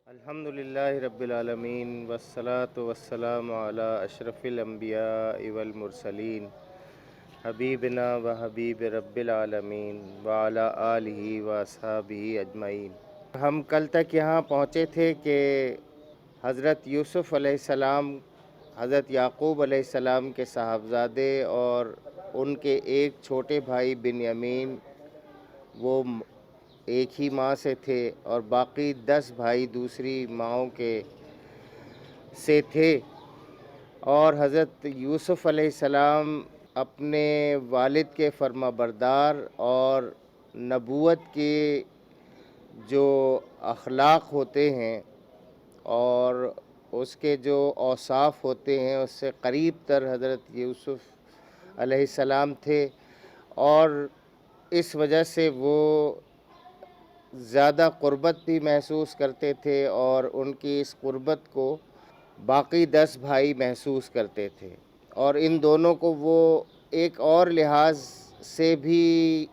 الحمدللہ رب العالمین والصلاة والسلام علی اشرف الانبیاء والمرسلین حبیبنا و حبیب رب العالمین وعلی آلہ و اصحابہ اجمعین۔ ہم کل تک یہاں پہنچے تھے کہ حضرت یوسف علیہ السلام حضرت یعقوب علیہ السلام کے صاحبزادے اور ان کے ایک چھوٹے بھائی بنیامین وہ ایک ہی ماں سے تھے اور باقی 10 بھائی دوسری ماؤں کے سے تھے، اور حضرت یوسف علیہ السلام اپنے والد کے فرما بردار اور نبوت کے جو اخلاق ہوتے ہیں اور اس کے جو اوصاف ہوتے ہیں اس سے قریب تر حضرت یوسف علیہ السلام تھے، اور اس وجہ سے وہ زیادہ قربت بھی محسوس کرتے تھے اور ان کی اس قربت کو باقی 10 بھائی محسوس کرتے تھے، اور ان دونوں کو وہ ایک اور لحاظ سے بھی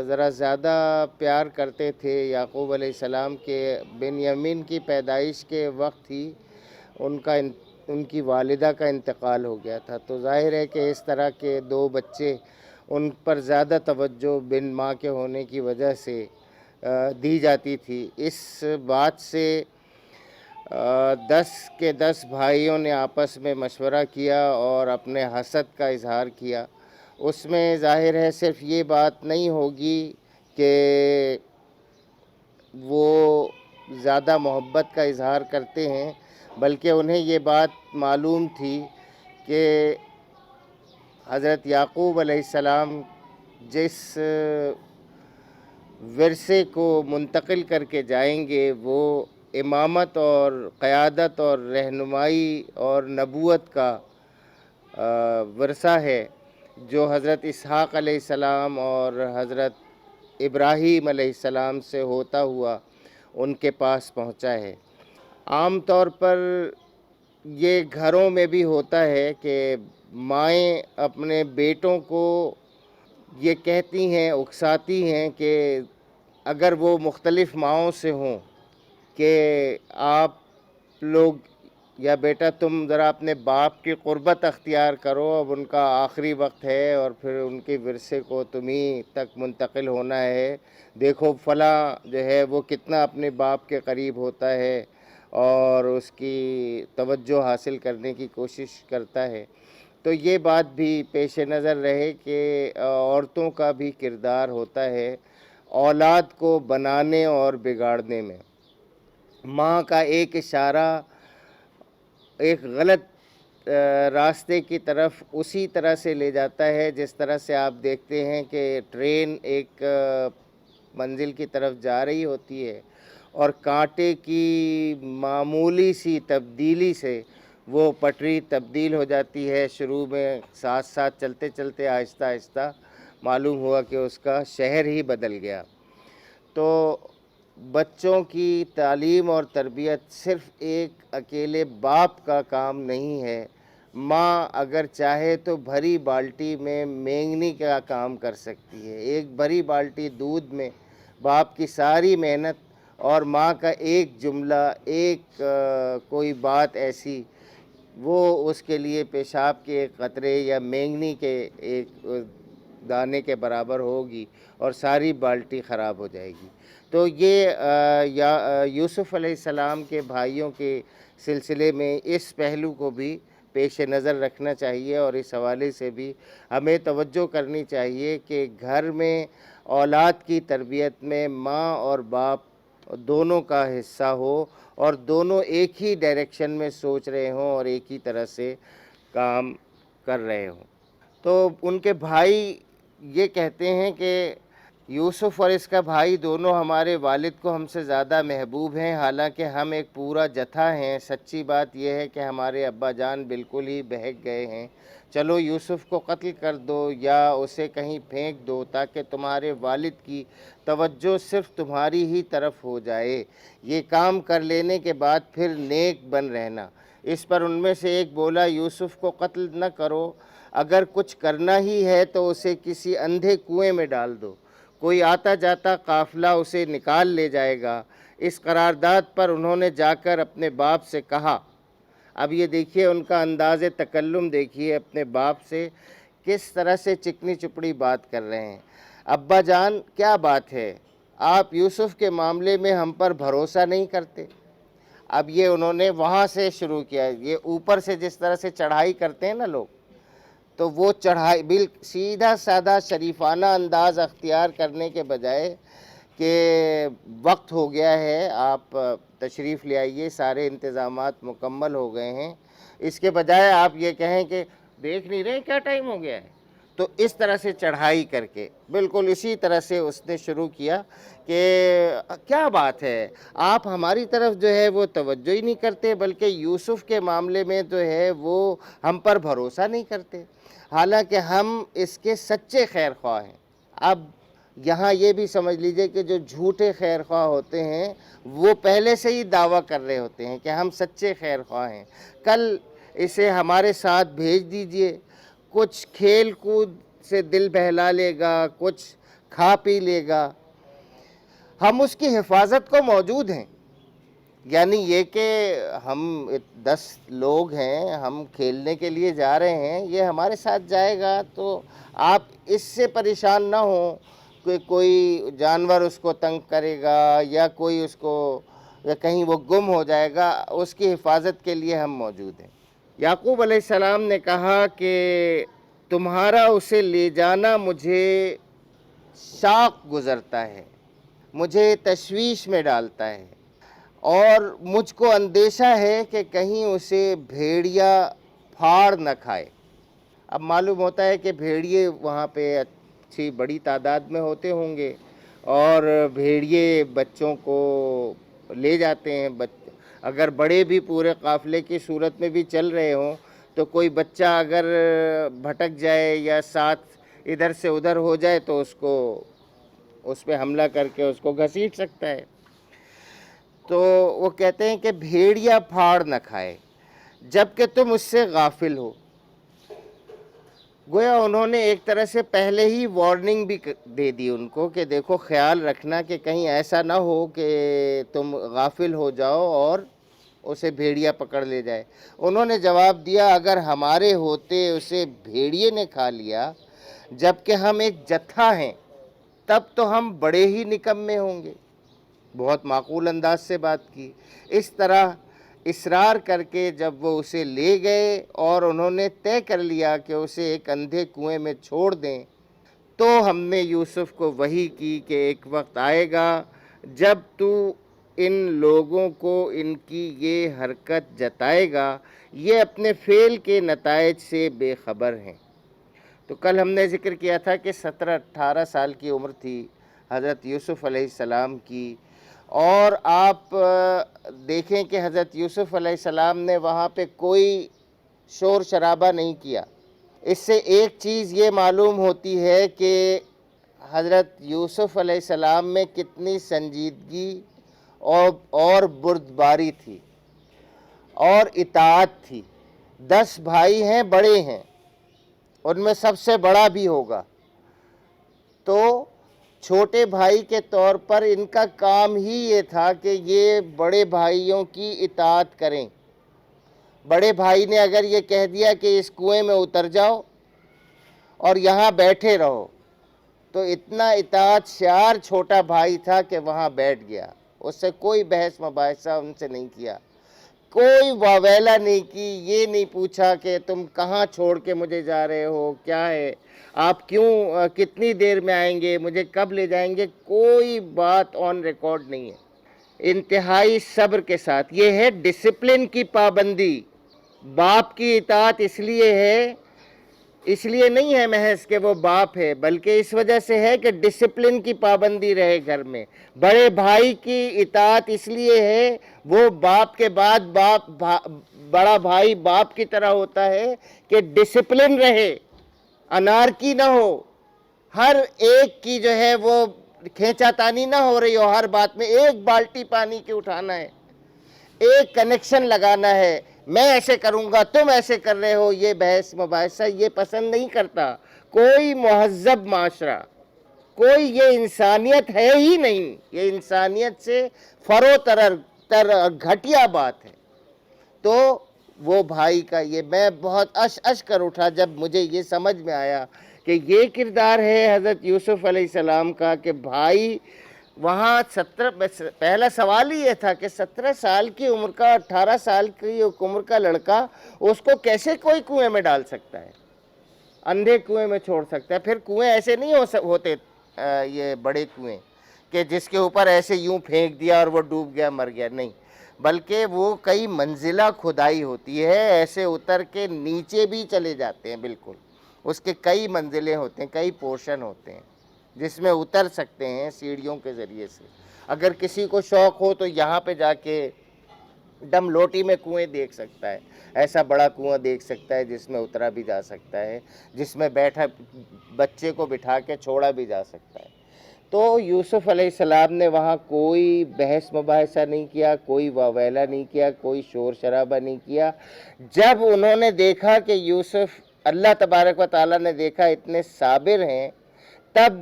ذرا زیادہ پیار کرتے تھے یعقوب علیہ السلام کے۔ بنیامین کی پیدائش کے وقت ہی ان کی والدہ کا انتقال ہو گیا تھا، تو ظاہر ہے کہ اس طرح کے 2 بچے ان پر زیادہ توجہ بن ماں کے ہونے کی وجہ سے دی جاتی تھی۔ اس بات سے 10 کے 10 بھائیوں نے آپس میں مشورہ کیا اور اپنے حسد کا اظہار کیا۔ اس میں ظاہر ہے صرف یہ بات نہیں ہوگی کہ وہ زیادہ محبت کا اظہار کرتے ہیں، بلکہ انہیں یہ بات معلوم تھی کہ حضرت یعقوب علیہ السلام جس ورثے کو منتقل کر کے جائیں گے وہ امامت اور قیادت اور رہنمائی اور نبوت کا ورثہ ہے، جو حضرت اسحاق علیہ السلام اور حضرت ابراہیم علیہ السلام سے ہوتا ہوا ان کے پاس پہنچا ہے۔ عام طور پر یہ گھروں میں بھی ہوتا ہے کہ مائیں اپنے بیٹوں کو یہ کہتی ہیں، اکساتی ہیں کہ اگر وہ مختلف ماؤں سے ہوں کہ آپ لوگ یا بیٹا تم ذرا اپنے باپ کی قربت اختیار کرو، اب ان کا آخری وقت ہے اور پھر ان کے ورثے کو تمہیں تک منتقل ہونا ہے، دیکھو فلاں جو ہے وہ کتنا اپنے باپ کے قریب ہوتا ہے اور اس کی توجہ حاصل کرنے کی کوشش کرتا ہے۔ تو یہ بات بھی پیش نظر رہے کہ عورتوں کا بھی کردار ہوتا ہے اولاد کو بنانے اور بگاڑنے میں۔ ماں کا ایک اشارہ ایک غلط راستے کی طرف اسی طرح سے لے جاتا ہے جس طرح سے آپ دیکھتے ہیں کہ ٹرین ایک منزل کی طرف جا رہی ہوتی ہے اور کانٹے کی معمولی سی تبدیلی سے وہ پٹری تبدیل ہو جاتی ہے۔ شروع میں ساتھ ساتھ چلتے چلتے آہستہ آہستہ معلوم ہوا کہ اس کا شہر ہی بدل گیا۔ تو بچوں کی تعلیم اور تربیت صرف ایک اکیلے باپ کا کام نہیں ہے، ماں اگر چاہے تو بھری بالٹی میں مینگنی کا کام کر سکتی ہے۔ ایک بھری بالٹی دودھ میں باپ کی ساری محنت اور ماں کا ایک جملہ، ایک کوئی بات ایسی، وہ اس کے لیے پیشاب کے ایک قطرے یا مینگنی کے ایک دانے کے برابر ہوگی اور ساری بالٹی خراب ہو جائے گی۔ تو یہ یوسف علیہ السلام کے بھائیوں کے سلسلے میں اس پہلو کو بھی پیش نظر رکھنا چاہیے، اور اس حوالے سے بھی ہمیں توجہ کرنی چاہیے کہ گھر میں اولاد کی تربیت میں ماں اور باپ دونوں کا حصہ ہو اور دونوں ایک ہی ڈائریکشن میں سوچ رہے ہوں اور ایک ہی طرح سے کام کر رہے ہوں۔ تو ان کے بھائی یہ کہتے ہیں کہ یوسف اور اس کا بھائی دونوں ہمارے والد کو ہم سے زیادہ محبوب ہیں، حالانکہ ہم ایک پورا جتھا ہیں۔ سچی بات یہ ہے کہ ہمارے ابا جان بالکل ہی بہک گئے ہیں، چلو یوسف کو قتل کر دو یا اسے کہیں پھینک دو تاکہ تمہارے والد کی توجہ صرف تمہاری ہی طرف ہو جائے، یہ کام کر لینے کے بعد پھر نیک بن رہنا۔ اس پر ان میں سے ایک بولا، یوسف کو قتل نہ کرو، اگر کچھ کرنا ہی ہے تو اسے کسی اندھے کنویں میں ڈال دو، کوئی آتا جاتا قافلہ اسے نکال لے جائے گا، اس قرارداد پر انہوں نے جا کر اپنے باپ سے کہا. اب یہ دیکھیے ان کا انداز تکلم دیکھیے اپنے باپ سے کس طرح سے چکنی چپڑی بات کر رہے ہیں. ابا جان کیا بات ہے, آپ یوسف کے معاملے میں ہم پر بھروسہ نہیں کرتے. اب یہ انہوں نے وہاں سے شروع کیا. یہ اوپر سے جس طرح سے چڑھائی کرتے ہیں نا لوگ, تو وہ چڑھائی سیدھا سادہ شریفانہ انداز اختیار کرنے کے بجائے کہ وقت ہو گیا ہے, آپ تشریف لے آئیے, سارے انتظامات مکمل ہو گئے ہیں, اس کے بجائے آپ یہ کہیں کہ دیکھ نہیں رہے کیا ٹائم ہو گیا ہے. تو اس طرح سے چڑھائی کر کے بالکل اسی طرح سے اس نے شروع کیا کہ کیا بات ہے, آپ ہماری طرف جو ہے وہ توجہ ہی نہیں کرتے, بلکہ یوسف کے معاملے میں جو ہے وہ ہم پر بھروسہ نہیں کرتے, حالانکہ ہم اس کے سچے خیر خواہ ہیں. اب یہاں یہ بھی سمجھ لیجئے کہ جو جھوٹے خیر خواہ ہوتے ہیں وہ پہلے سے ہی دعویٰ کر رہے ہوتے ہیں کہ ہم سچے خیر خواہ ہیں, کل اسے ہمارے ساتھ بھیج دیجئے, کچھ کھیل کود سے دل بہلا لے گا, کچھ کھا پی لے گا, ہم اس کی حفاظت کو موجود ہیں. یعنی یہ کہ ہم 10 لوگ ہیں, ہم کھیلنے کے لیے جا رہے ہیں, یہ ہمارے ساتھ جائے گا, تو آپ اس سے پریشان نہ ہوں کہ کوئی جانور اس کو تنگ کرے گا یا کوئی اس کو یا کہیں وہ گم ہو جائے گا, اس کی حفاظت کے لیے ہم موجود ہیں. یعقوب علیہ السلام نے کہا کہ تمہارا اسے لے جانا مجھے شاق گزرتا ہے, مجھے تشویش میں ڈالتا ہے, اور مجھ کو اندیشہ ہے کہ کہیں اسے بھیڑیا پھاڑ نہ کھائے. اب معلوم ہوتا ہے کہ بھیڑیے وہاں پہ اچھی بڑی تعداد میں ہوتے ہوں گے, اور بھیڑیے بچوں کو لے جاتے ہیں. اگر بڑے بھی پورے قافلے کی صورت میں بھی چل رہے ہوں تو کوئی بچہ اگر بھٹک جائے یا ساتھ ادھر سے ادھر ہو جائے تو اس پہ حملہ کر کے اس کو گھسیٹ سکتا ہے. تو وہ کہتے ہیں کہ بھیڑیا پھاڑ نہ کھائے جبکہ تم اس سے غافل ہو. گویا انہوں نے ایک طرح سے پہلے ہی وارننگ بھی دے دی ان کو کہ دیکھو خیال رکھنا کہ کہیں ایسا نہ ہو کہ تم غافل ہو جاؤ اور اسے بھیڑیا پکڑ لے جائے. انہوں نے جواب دیا اگر ہمارے ہوتے اسے بھیڑیے نے کھا لیا جبکہ ہم ایک جتھا ہیں تب تو ہم بڑے ہی نکمے ہوں گے. بہت معقول انداز سے بات کی. اس طرح اصرار کر کے جب وہ اسے لے گئے اور انہوں نے طے کر لیا کہ اسے ایک اندھے کنویں میں چھوڑ دیں, تو ہم نے یوسف کو وحی کی کہ ایک وقت آئے گا جب تو ان لوگوں کو ان کی یہ حرکت جتائے گا, یہ اپنے فعل کے نتائج سے بے خبر ہیں. تو کل ہم نے ذکر کیا تھا کہ 17-18 سال کی عمر تھی حضرت یوسف علیہ السلام کی, اور آپ دیکھیں کہ حضرت یوسف علیہ السلام نے وہاں پہ کوئی شور شرابہ نہیں کیا. اس سے ایک چیز یہ معلوم ہوتی ہے کہ حضرت یوسف علیہ السلام میں کتنی سنجیدگی اور بردباری تھی اور اطاعت تھی. 10 بھائی ہیں, بڑے ہیں, ان میں سب سے بڑا بھی ہوگا, تو چھوٹے بھائی کے طور پر ان کا کام ہی یہ تھا کہ یہ بڑے بھائیوں کی اطاعت کریں. بڑے بھائی نے اگر یہ کہہ دیا کہ اس کنویں میں اتر جاؤ اور یہاں بیٹھے رہو, تو اتنا اطاعت شعار چھوٹا بھائی تھا کہ وہاں بیٹھ گیا. اس سے کوئی بحث مباحثہ ان سے نہیں کیا, کوئی واویلا نہیں کی, یہ نہیں پوچھا کہ تم کہاں چھوڑ کے مجھے جا رہے ہو, کیا ہے, آپ کیوں, کتنی دیر میں آئیں گے, مجھے کب لے جائیں گے, کوئی بات آن ریکارڈ نہیں ہے. انتہائی صبر کے ساتھ. یہ ہے ڈسپلن کی پابندی. باپ کی اطاعت اس لیے نہیں ہے محض کہ وہ باپ ہے, بلکہ اس وجہ سے ہے کہ ڈسپلن کی پابندی رہے گھر میں. بڑے بھائی کی اطاعت اس لیے ہے, وہ باپ کے بعد بڑا بھائی باپ کی طرح ہوتا ہے کہ ڈسپلن رہے, انارکی نہ ہو, ہر ایک کی جو ہے وہ کھینچا تانی نہ ہو رہی ہو, ہر بات میں ایک بالٹی پانی کی اٹھانا ہے, ایک کنیکشن لگانا ہے, میں ایسے کروں گا تم ایسے کر رہے ہو, یہ بحث مباحثہ یہ پسند نہیں کرتا کوئی مہذب معاشرہ. کوئی یہ انسانیت ہے ہی نہیں، یہ انسانیت سے فروتر گھٹیا بات ہے۔ تو وہ بھائی کا یہ میں بہت اش کر اٹھا جب مجھے یہ سمجھ میں آیا کہ یہ کردار ہے حضرت یوسف علیہ السلام کا، کہ بھائی وہاں پہلا سوال ہی یہ تھا کہ 17 سال کی عمر کا 18 سال کی عمر کا لڑکا اس کو کیسے کوئی کنویں میں ڈال سکتا ہے، اندھے کنویں میں چھوڑ سکتا ہے۔ پھر کنویں ایسے نہیں ہوتے یہ بڑے کنویں کہ جس کے اوپر ایسے یوں پھینک دیا اور وہ ڈوب گیا مر گیا، نہیں، بلکہ وہ کئی منزلہ کھدائی ہوتی ہے، ایسے اتر کے نیچے بھی چلے جاتے ہیں، بالکل اس کے کئی منزلیں ہوتے ہیں، کئی پورشن ہوتے ہیں جس میں اتر سکتے ہیں سیڑھیوں کے ذریعے سے۔ اگر کسی کو شوق ہو تو یہاں پہ جا کے ڈم لوٹی میں کنویں دیکھ سکتا ہے، ایسا بڑا کنواں دیکھ سکتا ہے جس میں اترا بھی جا سکتا ہے، جس میں بیٹھا بچے کو بٹھا کے چھوڑا بھی جا سکتا ہے۔ تو یوسف علیہ السلام نے وہاں کوئی بحث مباحثہ نہیں کیا، کوئی واویلا نہیں کیا، کوئی شور شرابہ نہیں کیا۔ جب انہوں نے دیکھا کہ یوسف، اللہ تبارک و تعالیٰ نے دیکھا اتنے صابر ہیں، تب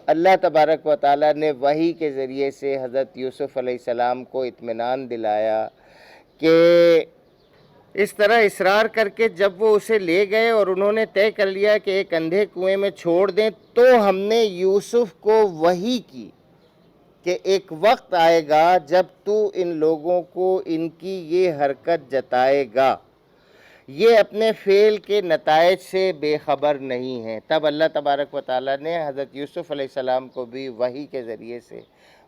اللہ تبارک و تعالیٰ نے وحی کے ذریعے سے حضرت یوسف علیہ السلام کو اطمینان دلایا کہ اس طرح اصرار کر کے جب وہ اسے لے گئے اور انہوں نے طے کر لیا کہ ایک اندھے کنویں میں چھوڑ دیں، تو ہم نے یوسف کو وحی کی کہ ایک وقت آئے گا جب تو ان لوگوں کو ان کی یہ حرکت جتائے گا، یہ اپنے فعل کے نتائج سے بے خبر نہیں ہیں۔ تب اللہ تبارک و تعالیٰ نے حضرت یوسف علیہ السلام کو بھی وحی کے ذریعے سے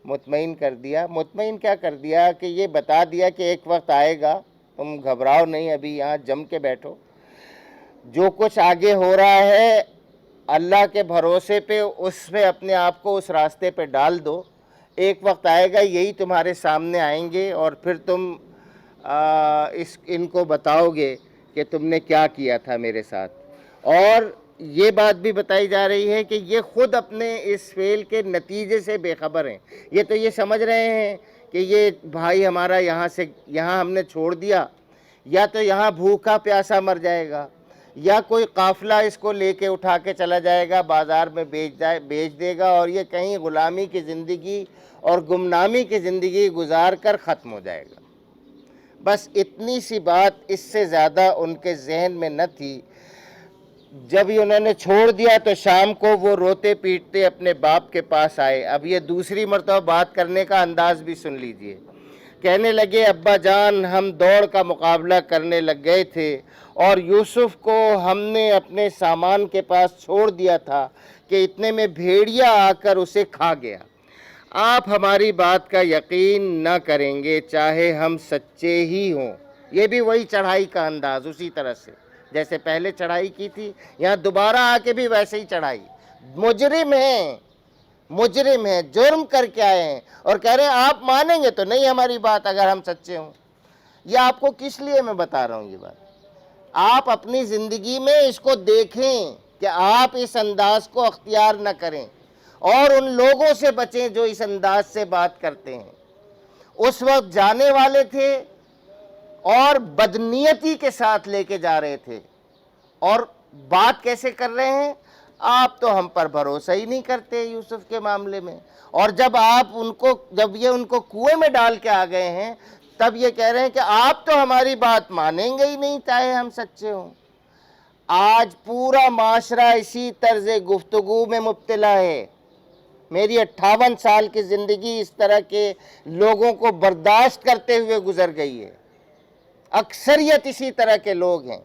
مطمئن کر دیا۔ مطمئن کیا کر دیا کہ یہ بتا دیا کہ ایک وقت آئے گا، تم گھبراؤ نہیں، ابھی یہاں جم کے بیٹھو، جو کچھ آگے ہو رہا ہے اللہ کے بھروسے پہ اس میں اپنے آپ کو اس راستے پہ ڈال دو، ایک وقت آئے گا یہی تمہارے سامنے آئیں گے اور پھر تم ان کو بتاؤ گے کہ تم نے کیا کیا تھا میرے ساتھ۔ اور یہ بات بھی بتائی جا رہی ہے کہ یہ خود اپنے اس فعل کے نتیجے سے بے خبر ہیں، یہ تو یہ سمجھ رہے ہیں کہ یہ بھائی ہمارا یہاں ہم نے چھوڑ دیا، یا تو یہاں بھوکا پیاسا مر جائے گا، یا کوئی قافلہ اس کو لے کے اٹھا کے چلا جائے گا، بازار میں بیچ دے گا اور یہ کہیں غلامی کی زندگی اور گمنامی کی زندگی گزار کر ختم ہو جائے گا۔ بس اتنی سی بات، اس سے زیادہ ان کے ذہن میں نہ تھی۔ جب ہی انہوں نے چھوڑ دیا تو شام کو وہ روتے پیٹتے اپنے باپ کے پاس آئے۔ اب یہ دوسری مرتبہ بات کرنے کا انداز بھی سن لیجئے۔ کہنے لگے، ابا جان، ہم دوڑ کا مقابلہ کرنے لگ گئے تھے اور یوسف کو ہم نے اپنے سامان کے پاس چھوڑ دیا تھا کہ اتنے میں بھیڑیا آ کر اسے کھا گیا۔ آپ ہماری بات کا یقین نہ کریں گے چاہے ہم سچے ہی ہوں۔ یہ بھی وہی چڑھائی کا انداز، اسی طرح سے جیسے پہلے چڑھائی کی تھی، یہاں دوبارہ آ کے بھی ویسے ہی چڑھائی۔ مجرم ہیں، جرم کر کے آئے ہیں اور کہہ رہے ہیں آپ مانیں گے تو نہیں ہماری بات اگر ہم سچے ہوں۔ یہ آپ کو کس لیے میں بتا رہا ہوں یہ بات؟ آپ اپنی زندگی میں اس کو دیکھیں کہ آپ اس انداز کو اختیار نہ کریں اور ان لوگوں سے بچیں جو اس انداز سے بات کرتے ہیں۔ اس وقت جانے والے تھے اور بدنیتی کے ساتھ لے کے جا رہے تھے، اور بات کیسے کر رہے ہیں؟ آپ تو ہم پر بھروسہ ہی نہیں کرتے یوسف کے معاملے میں، اور جب یہ ان کو کنویں میں ڈال کے آ گئے ہیں تب یہ کہہ رہے ہیں کہ آپ تو ہماری بات مانیں گے ہی نہیں چاہے ہم سچے ہوں۔ آج پورا معاشرہ اسی طرز گفتگو میں مبتلا ہے۔ میری 58 سال کی زندگی اس طرح کے لوگوں کو برداشت کرتے ہوئے گزر گئی ہے۔ اکثریت اسی طرح کے لوگ ہیں۔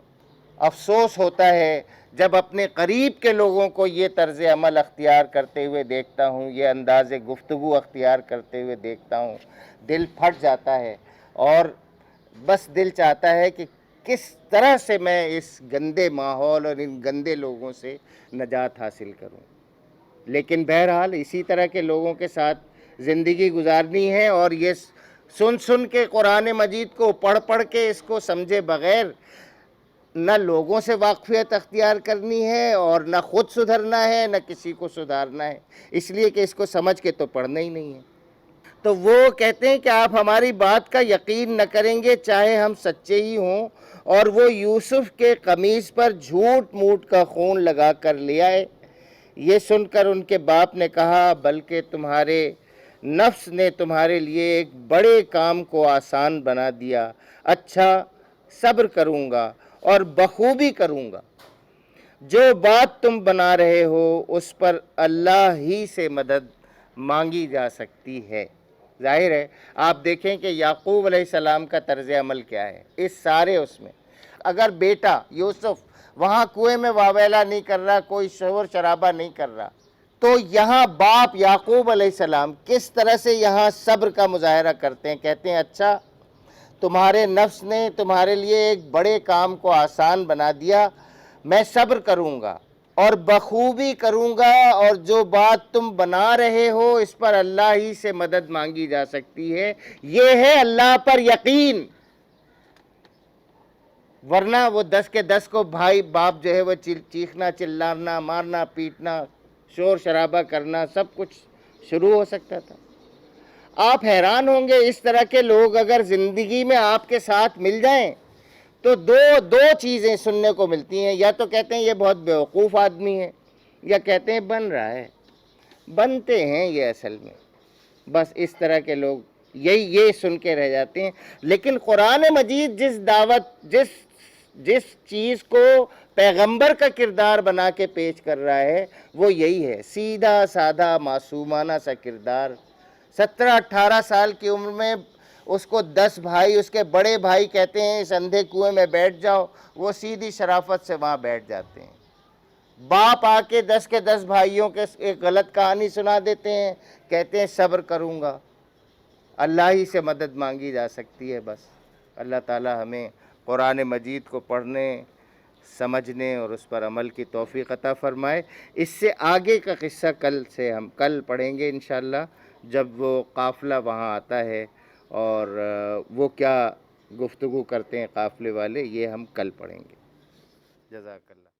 افسوس ہوتا ہے جب اپنے قریب کے لوگوں کو یہ طرز عمل اختیار کرتے ہوئے دیکھتا ہوں، یہ انداز گفتگو اختیار کرتے ہوئے دیکھتا ہوں، دل پھٹ جاتا ہے اور بس دل چاہتا ہے کہ کس طرح سے میں اس گندے ماحول اور ان گندے لوگوں سے نجات حاصل کروں۔ لیکن بہرحال اسی طرح کے لوگوں کے ساتھ زندگی گزارنی ہے، اور یہ سن کے قرآن مجید کو پڑھ کے اس کو سمجھے بغیر نہ لوگوں سے واقفیت اختیار کرنی ہے اور نہ خود سدھرنا ہے، نہ کسی کو سدھارنا ہے، اس لیے کہ اس کو سمجھ کے تو پڑھنا ہی نہیں ہے۔ تو وہ کہتے ہیں کہ آپ ہماری بات کا یقین نہ کریں گے چاہے ہم سچے ہی ہوں، اور وہ یوسف کے قمیص پر جھوٹ موٹ کا خون لگا کر لے آئے۔ یہ سن کر ان کے باپ نے کہا بلکہ تمہارے نفس نے تمہارے لیے ایک بڑے کام کو آسان بنا دیا، اچھا صبر کروں گا اور بخوبی کروں گا، جو بات تم بنا رہے ہو اس پر اللہ ہی سے مدد مانگی جا سکتی ہے۔ ظاہر ہے آپ دیکھیں کہ یعقوب علیہ السلام کا طرز عمل کیا ہے اس سارے اس میں۔ اگر بیٹا یوسف وہاں کنویں میں واویلا نہیں کر رہا، کوئی شور شرابہ نہیں کر رہا، تو یہاں باپ یعقوب علیہ السلام کس طرح سے یہاں صبر کا مظاہرہ کرتے ہیں، کہتے ہیں اچھا تمہارے نفس نے تمہارے لیے ایک بڑے کام کو آسان بنا دیا، میں صبر کروں گا اور بخوبی کروں گا، اور جو بات تم بنا رہے ہو اس پر اللہ ہی سے مدد مانگی جا سکتی ہے۔ یہ ہے اللہ پر یقین، ورنہ وہ 10 کے 10 کو بھائی باپ جو ہے وہ چیخنا چلانا مارنا پیٹنا شور شرابہ کرنا سب کچھ شروع ہو سکتا تھا۔ آپ حیران ہوں گے اس طرح کے لوگ اگر زندگی میں آپ کے ساتھ مل جائیں تو دو چیزیں سننے کو ملتی ہیں، یا تو کہتے ہیں یہ بہت بیوقوف آدمی ہے، یا کہتے ہیں بن رہا ہے، بنتے ہیں یہ اصل میں، بس اس طرح کے لوگ یہ سن کے رہ جاتے ہیں۔ لیکن قرآن مجید جس چیز کو پیغمبر کا کردار بنا کے پیش کر رہا ہے وہ یہی ہے، سیدھا سادہ معصومانہ سا کردار۔ 17-18 سال کی عمر میں اس کو 10 بھائی اس کے بڑے بھائی کہتے ہیں اس اندھے کنویں میں بیٹھ جاؤ، وہ سیدھی شرافت سے وہاں بیٹھ جاتے ہیں۔ باپ آ کے 10 کے 10 بھائیوں کے ایک غلط کہانی سنا دیتے ہیں، کہتے ہیں صبر کروں گا، اللہ ہی سے مدد مانگی جا سکتی ہے بس۔ اللہ تعالی ہمیں قرآن مجید کو پڑھنے، سمجھنے اور اس پر عمل کی توفیق عطا فرمائے۔ اس سے آگے کا قصہ ہم کل پڑھیں گے انشاءاللہ، جب وہ قافلہ وہاں آتا ہے اور وہ کیا گفتگو کرتے ہیں قافلے والے، یہ ہم کل پڑھیں گے۔ جزاک اللہ۔